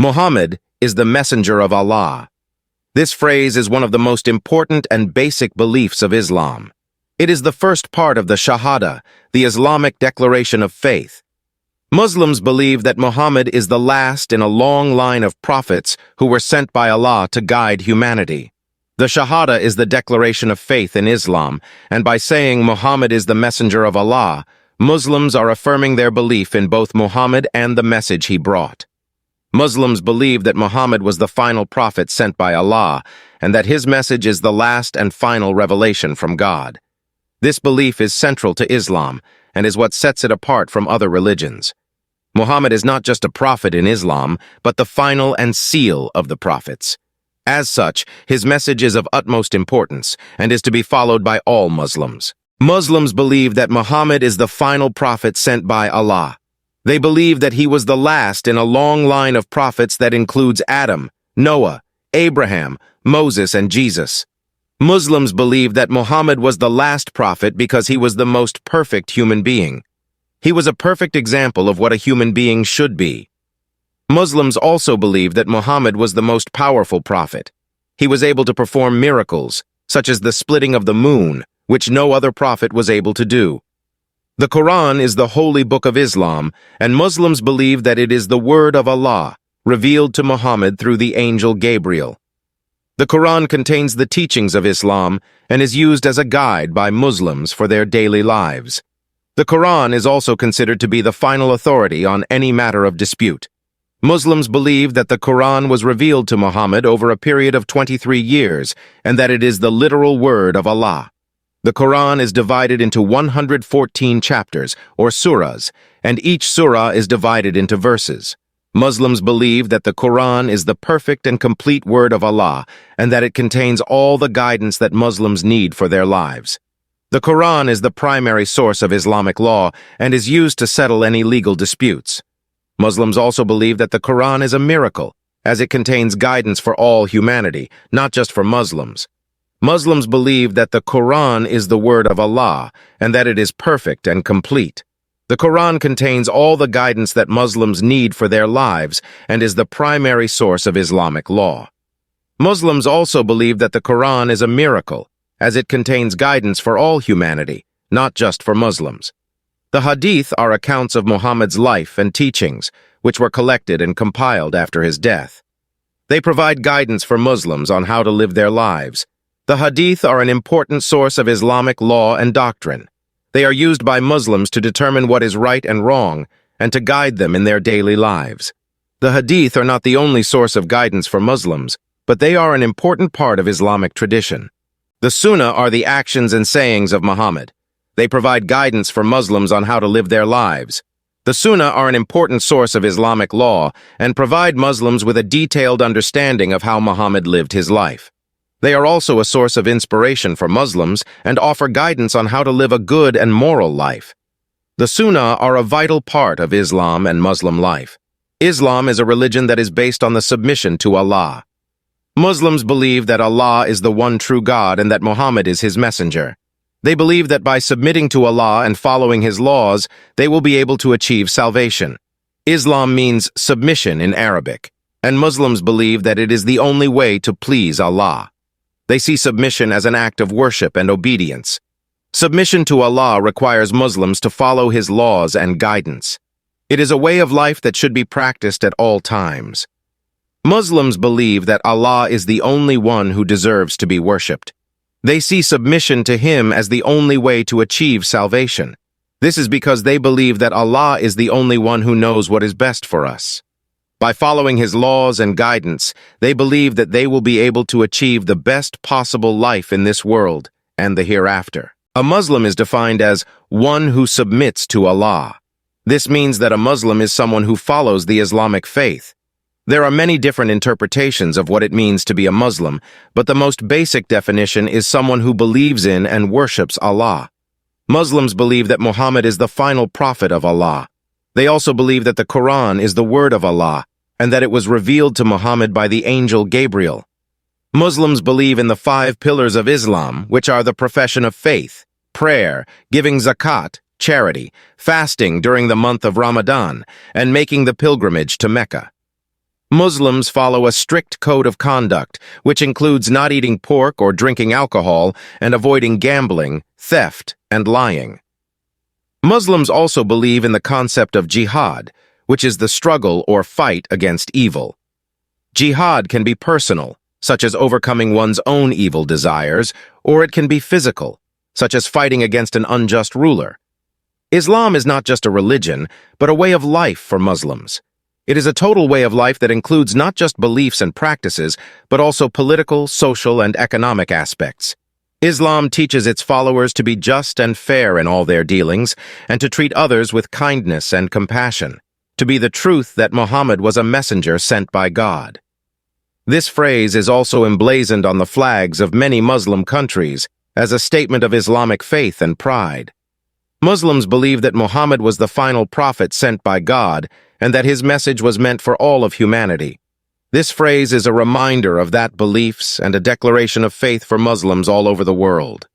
Muhammad is the messenger of Allah. This phrase is one of the most important and basic beliefs of Islam. It is the first part of the Shahada, the Islamic declaration of faith. Muslims believe that Muhammad is the last in a long line of prophets who were sent by Allah to guide humanity. The Shahada is the declaration of faith in Islam, and by saying Muhammad is the messenger of Allah, Muslims are affirming their belief in both Muhammad and the message he brought. Muslims believe that Muhammad was the final prophet sent by Allah, and that his message is the last and final revelation from God. This belief is central to Islam, and is what sets it apart from other religions. Muhammad is not just a prophet in Islam, but the final and seal of the prophets. As such, his message is of utmost importance, and is to be followed by all Muslims. Muslims believe that Muhammad is the final prophet sent by Allah. They believe that he was the last in a long line of prophets that includes Adam, Noah, Abraham, Moses, and Jesus. Muslims believe that Muhammad was the last prophet because he was the most perfect human being. He was a perfect example of what a human being should be. Muslims also believe that Muhammad was the most powerful prophet. He was able to perform miracles, such as the splitting of the moon, which no other prophet was able to do. The Quran is the holy book of Islam, and Muslims believe that it is the word of Allah, revealed to Muhammad through the angel Gabriel. The Quran contains the teachings of Islam and is used as a guide by Muslims for their daily lives. The Quran is also considered to be the final authority on any matter of dispute. Muslims believe that the Quran was revealed to Muhammad over a period of 23 years and that it is the literal word of Allah. The Quran is divided into 114 chapters, or surahs, and each surah is divided into verses. Muslims believe that the Quran is the perfect and complete word of Allah, and that it contains all the guidance that Muslims need for their lives. The Quran is the primary source of Islamic law and is used to settle any legal disputes. Muslims also believe that the Quran is a miracle, as it contains guidance for all humanity, not just for Muslims. Muslims believe that the Quran is the word of Allah and that it is perfect and complete. The Quran contains all the guidance that Muslims need for their lives and is the primary source of Islamic law. Muslims also believe that the Quran is a miracle, as it contains guidance for all humanity, not just for Muslims. The Hadith are accounts of Muhammad's life and teachings, which were collected and compiled after his death. They provide guidance for Muslims on how to live their lives. The Hadith are an important source of Islamic law and doctrine. They are used by Muslims to determine what is right and wrong, and to guide them in their daily lives. The Hadith are not the only source of guidance for Muslims, but they are an important part of Islamic tradition. The Sunnah are the actions and sayings of Muhammad. They provide guidance for Muslims on how to live their lives. The Sunnah are an important source of Islamic law and provide Muslims with a detailed understanding of how Muhammad lived his life. They are also a source of inspiration for Muslims and offer guidance on how to live a good and moral life. The Sunnah are a vital part of Islam and Muslim life. Islam is a religion that is based on the submission to Allah. Muslims believe that Allah is the one true God and that Muhammad is his messenger. They believe that by submitting to Allah and following his laws, they will be able to achieve salvation. Islam means submission in Arabic, and Muslims believe that it is the only way to please Allah. They see submission as an act of worship and obedience. Submission to Allah requires Muslims to follow his laws and guidance. It is a way of life that should be practiced at all times. Muslims believe that Allah is the only one who deserves to be worshipped. They see submission to him as the only way to achieve salvation. This is because they believe that Allah is the only one who knows what is best for us. By following his laws and guidance, they believe that they will be able to achieve the best possible life in this world and the hereafter. A Muslim is defined as one who submits to Allah. This means that a Muslim is someone who follows the Islamic faith. There are many different interpretations of what it means to be a Muslim, but the most basic definition is someone who believes in and worships Allah. Muslims believe that Muhammad is the final prophet of Allah. They also believe that the Quran is the word of Allah and that it was revealed to Muhammad by the angel Gabriel. Muslims believe in the 5 pillars of Islam, which are the profession of faith, prayer, giving zakat, charity, fasting during the month of Ramadan, and making the pilgrimage to Mecca. Muslims follow a strict code of conduct, which includes not eating pork or drinking alcohol and avoiding gambling, theft, and lying. Muslims also believe in the concept of jihad, which is the struggle or fight against evil. Jihad can be personal, such as overcoming one's own evil desires, or it can be physical, such as fighting against an unjust ruler. Islam is not just a religion, but a way of life for Muslims. It is a total way of life that includes not just beliefs and practices, but also political, social, and economic aspects. Islam teaches its followers to be just and fair in all their dealings, and to treat others with kindness and compassion, to be the truth that Muhammad was a messenger sent by God. This phrase is also emblazoned on the flags of many Muslim countries as a statement of Islamic faith and pride. Muslims believe that Muhammad was the final prophet sent by God and that his message was meant for all of humanity. This phrase is a reminder of that beliefs and a declaration of faith for Muslims all over the world.